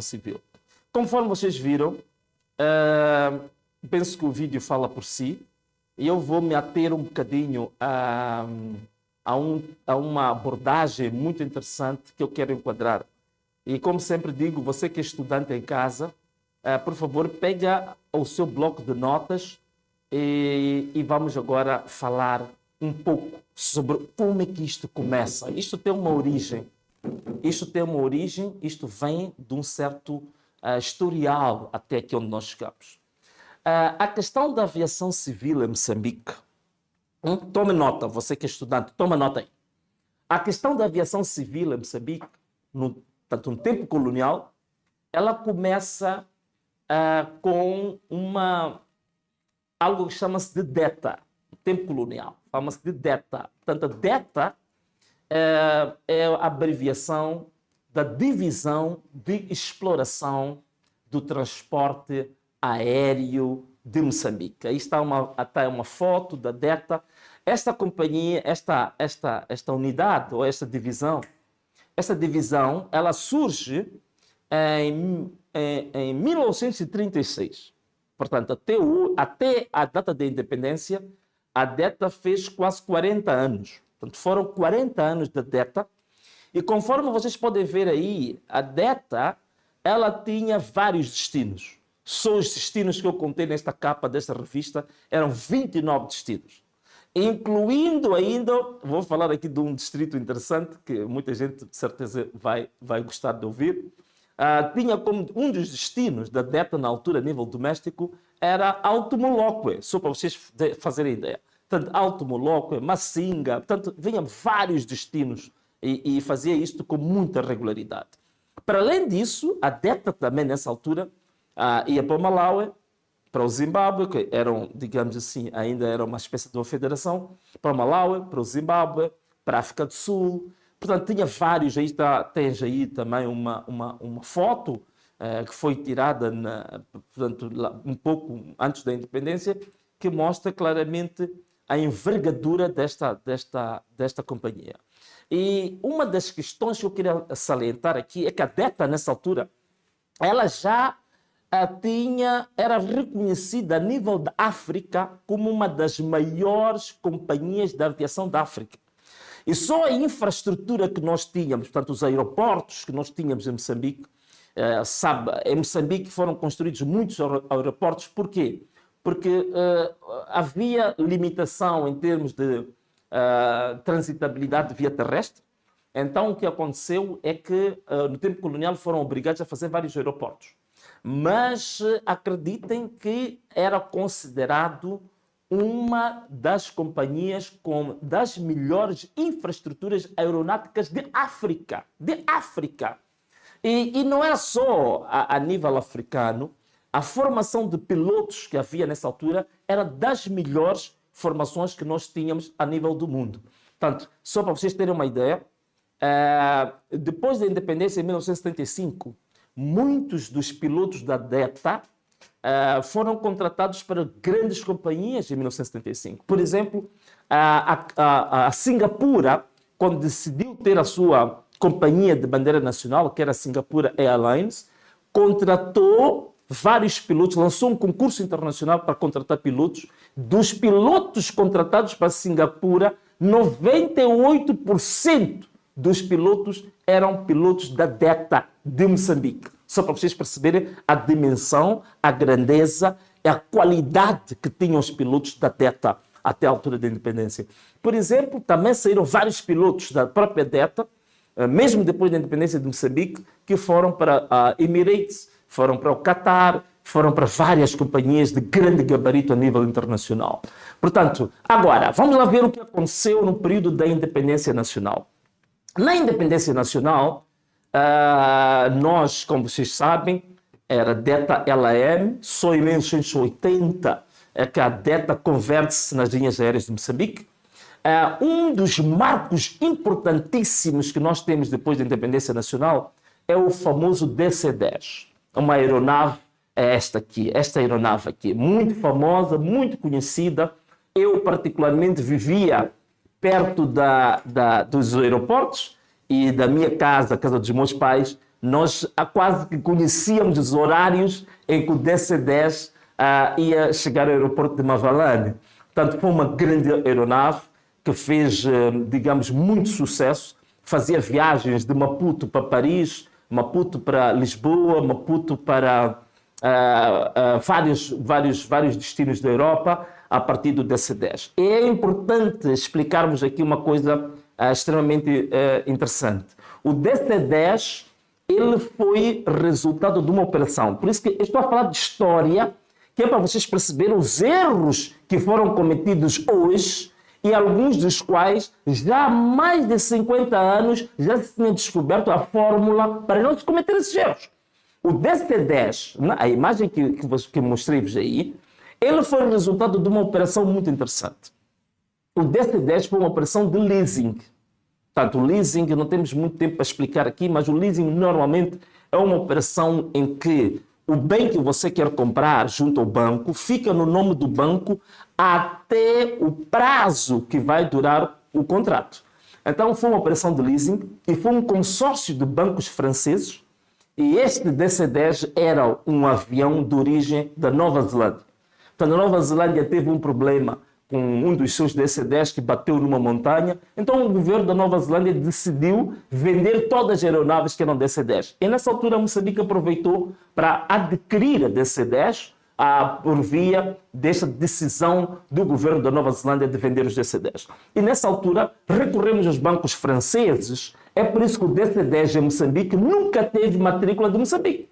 civil. Conforme vocês viram, penso que o vídeo fala por si, e eu vou me ater um bocadinho a uma abordagem muito interessante que eu quero enquadrar. E como sempre digo, você que é estudante em casa, por favor, pega o seu bloco de notas e vamos agora falar um pouco sobre como é que isto começa. Isto tem uma origem. Isto vem de um certo historial até aqui onde nós chegamos. A questão da aviação civil em Moçambique, tome nota, você que é estudante, toma nota aí. A questão da aviação civil em Moçambique, no tempo colonial, ela começa com algo que chama-se de DETA, no tempo colonial, chama-se de DETA. Portanto, a DETA é a abreviação da Divisão de Exploração do Transporte Aéreo de Moçambique. Aí está uma foto da DETA. Esta companhia, esta unidade ou esta divisão, ela surge em 1936. Portanto, até a data da independência, a DETA fez quase 40 anos. Portanto, foram 40 anos da DETA. E conforme vocês podem ver aí, a DETA, ela tinha vários destinos. Só os destinos que eu contei nesta capa desta revista eram 29 destinos. Incluindo ainda, vou falar aqui de um distrito interessante, que muita gente de certeza vai gostar de ouvir. Tinha como um dos destinos da DETA na altura, a nível doméstico, era Alto Moloque, só para vocês fazerem ideia. Portanto, Alto Moloque, Massinga, portanto, vinham vários destinos e fazia isto com muita regularidade. Para além disso, a DETA também, nessa altura, ia para o Malawi, para o Zimbábue, que eram, digamos assim, ainda era uma espécie de uma federação, para o Malawi, para o Zimbábue, para a África do Sul. Portanto, tinha vários, tens aí também uma foto que foi tirada portanto, um pouco antes da independência, que mostra claramente a envergadura desta companhia. E uma das questões que eu queria salientar aqui é que a DETA, nessa altura, ela já era reconhecida a nível da África como uma das maiores companhias de aviação da África. E só a infraestrutura que nós tínhamos, portanto, os aeroportos que nós tínhamos em Moçambique, em Moçambique foram construídos muitos aeroportos. Porquê? Porque havia limitação em termos de transitabilidade de via terrestre. Então, o que aconteceu é que, no tempo colonial, foram obrigados a fazer vários aeroportos. Mas acreditem que era considerado uma das companhias com das melhores infraestruturas aeronáuticas de África. De África. E não era só a nível africano. A formação de pilotos que havia nessa altura era das melhores formações que nós tínhamos a nível do mundo. Portanto, só para vocês terem uma ideia, depois da independência, em 1975, muitos dos pilotos da DETA foram contratados para grandes companhias em 1975. Por exemplo, a Singapura, quando decidiu ter a sua companhia de bandeira nacional, que era a Singapura Airlines, contratou vários pilotos, lançou um concurso internacional para contratar pilotos. Dos pilotos contratados para Singapura, 98% dos pilotos eram pilotos da DETA de Moçambique. Só para vocês perceberem a dimensão, a grandeza e a qualidade que tinham os pilotos da DETA até a altura da independência. Por exemplo, também saíram vários pilotos da própria DETA, mesmo depois da independência de Moçambique, que foram para a Emirates, foram para o Qatar, foram para várias companhias de grande gabarito a nível internacional. Portanto, agora, vamos lá ver o que aconteceu no período da independência nacional. Na independência nacional, nós, como vocês sabem, era DETA LAM, só em 1980 é que a DETA converte-se nas linhas aéreas de Moçambique. Um dos marcos importantíssimos que nós temos depois da independência nacional é o famoso DC-10. Uma aeronave, esta aeronave aqui, muito famosa, muito conhecida. Eu, particularmente, vivia perto dos aeroportos e da minha casa, a casa dos meus pais, nós quase que conhecíamos os horários em que o DC-10 ia chegar ao aeroporto de Mavalane. Portanto, foi uma grande aeronave que fez, digamos, muito sucesso. Fazia viagens de Maputo para Paris, Maputo para Lisboa, Maputo para vários destinos da Europa a partir do DC-10. E é importante explicarmos aqui uma coisa extremamente interessante. O DC-10 ele foi resultado de uma operação. Por isso que eu estou a falar de história, que é para vocês perceberem os erros que foram cometidos hoje e alguns dos quais já há mais de 50 anos já se tinha descoberto a fórmula para não se cometer esses erros. O DC-10, a imagem que mostrei-vos aí, ele foi resultado de uma operação muito interessante. O DC-10 foi uma operação de leasing. Portanto, o leasing, não temos muito tempo para explicar aqui, mas o leasing normalmente é uma operação em que o bem que você quer comprar junto ao banco fica no nome do banco até o prazo que vai durar o contrato. Então, foi uma operação de leasing e foi um consórcio de bancos franceses e este DC-10 era um avião de origem da Nova Zelândia. Portanto, a Nova Zelândia teve um problema com um dos seus DC-10 que bateu numa montanha. Então, o governo da Nova Zelândia decidiu vender todas as aeronaves que eram DC-10. E, nessa altura, Moçambique aproveitou para adquirir a DC-10 por via desta decisão do governo da Nova Zelândia de vender os DC-10. E, nessa altura, recorremos aos bancos franceses. É por isso que o DC-10 em Moçambique nunca teve matrícula de Moçambique.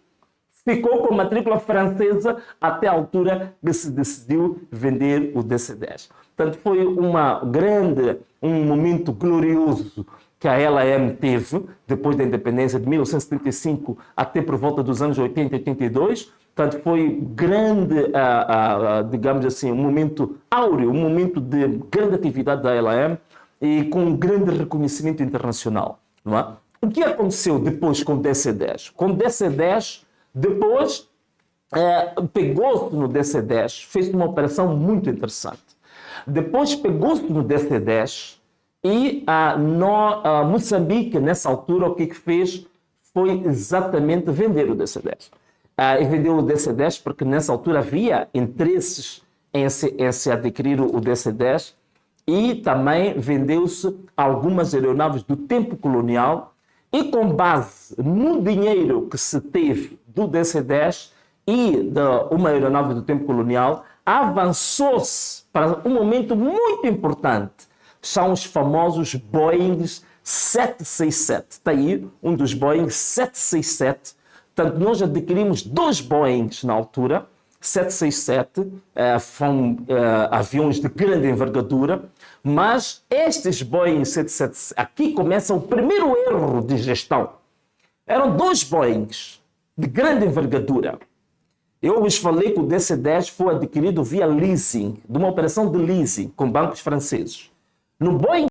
Ficou com matrícula francesa até a altura que se decidiu vender o DC-10. Portanto, foi um momento glorioso que a LAM teve depois da independência de 1975 até por volta dos anos 80 e 82. Portanto, foi grande, digamos assim, um momento áureo, um momento de grande atividade da LAM e com um grande reconhecimento internacional. Não é? O que aconteceu depois com o DC-10? Com o DC-10, depois, pegou-se no DC-10, fez uma operação muito interessante. Depois pegou-se no DC-10 e Moçambique, nessa altura, o que fez foi exatamente vender o DC-10. E vendeu o DC-10 porque nessa altura havia interesses em se adquirir o DC-10 e também vendeu-se algumas aeronaves do tempo colonial. E com base no dinheiro que se teve do DC-10 e de uma aeronave do tempo colonial, avançou-se para um momento muito importante. São os famosos Boeing 767. Está aí um dos Boeing 767. Portanto, nós adquirimos 2 Boeings na altura, 767, foram aviões de grande envergadura, mas estes Boeing 777, aqui começa o primeiro erro de gestão. Eram 2 Boeings de grande envergadura. Eu vos falei que o DC-10 foi adquirido via leasing, de uma operação de leasing com bancos franceses. No Boeing